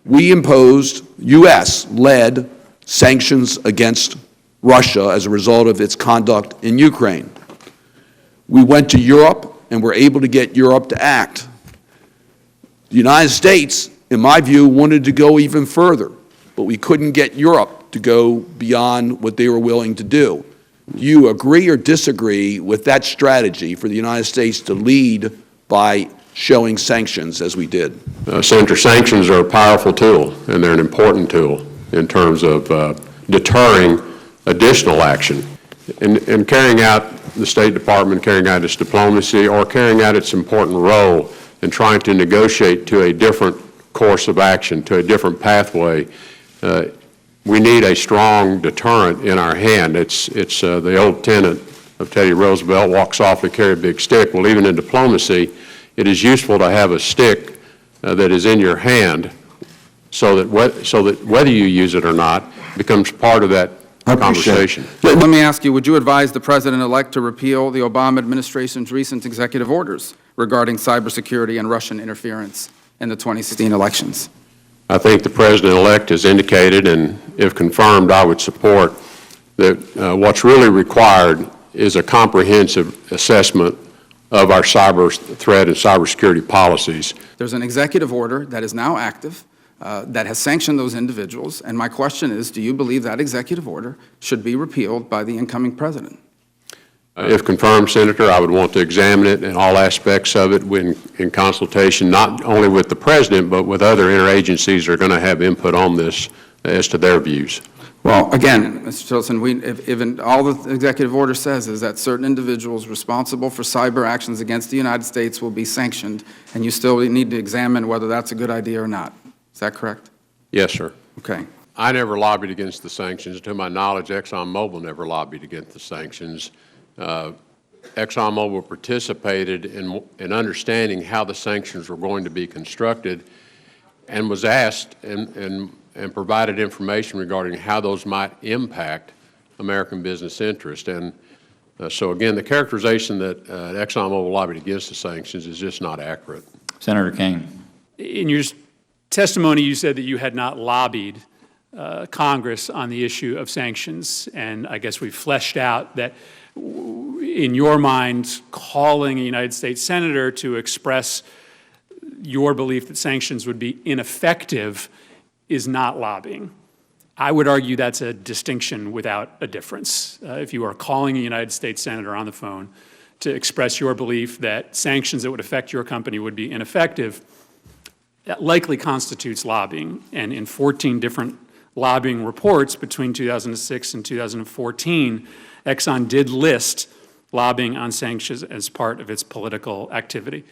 We imposed U.S.-led sanctions against Russia as a result of its conduct in Ukraine. We went to Europe and were able to get Europe to act. The United States, in my view, wanted to go even further, but we couldn't get Europe to go beyond what they were willing to do. Do you agree or disagree with that strategy for the United States to lead by showing sanctions as we did? Senator, sanctions are a powerful tool, and they're an important tool in terms of deterring additional action. In carrying out the State Department, carrying out its diplomacy, or carrying out its important role in trying to negotiate to a different course of action, to a different pathway, we need a strong deterrent in our hand. It's the old tenet of Teddy Roosevelt, walk softly, carry a big stick. Well, even in diplomacy, it is useful to have a stick that is in your hand so that whether you use it or not becomes part of that conversation. Let me ask you, would you advise the President-elect to repeal the Obama administration's recent executive orders regarding cybersecurity and Russian interference in the 2016 elections? I think the President-elect has indicated, and if confirmed, I would support that what's really required is a comprehensive assessment of our cyber threat and cybersecurity policies. There's an executive order that is now active that has sanctioned those individuals, and my question is, do you believe that executive order should be repealed by the incoming president? If confirmed, Senator, I would want to examine it and all aspects of it in consultation, not only with the President, but with other interagencies that are going to have input on this as to their views. Well, again, Mr. Tillerson, all the executive order says is that certain individuals responsible for cyber actions against the United States will be sanctioned, and you still need to examine whether that's a good idea or not. Is that correct? Yes, sir. Okay. I never lobbied against the sanctions. To my knowledge, ExxonMobil never lobbied against the sanctions. ExxonMobil participated in understanding how the sanctions were going to be constructed and was asked and provided information regarding how those might impact American business interest. And so, again, the characterization that ExxonMobil lobbied against the sanctions is just not accurate. Senator Kaine. In your testimony, you said that you had not lobbied Congress on the issue of sanctions, and I guess we fleshed out that in your mind, calling a United States senator to express your belief that sanctions would be ineffective is not lobbying. I would argue that's a distinction without a difference. If you are calling a United States senator on the phone to express your belief that sanctions that would affect your company would be ineffective, that likely constitutes lobbying. And in 14 different lobbying reports between 2006 and 2014, Exxon did list lobbying on sanctions as part of its political activity.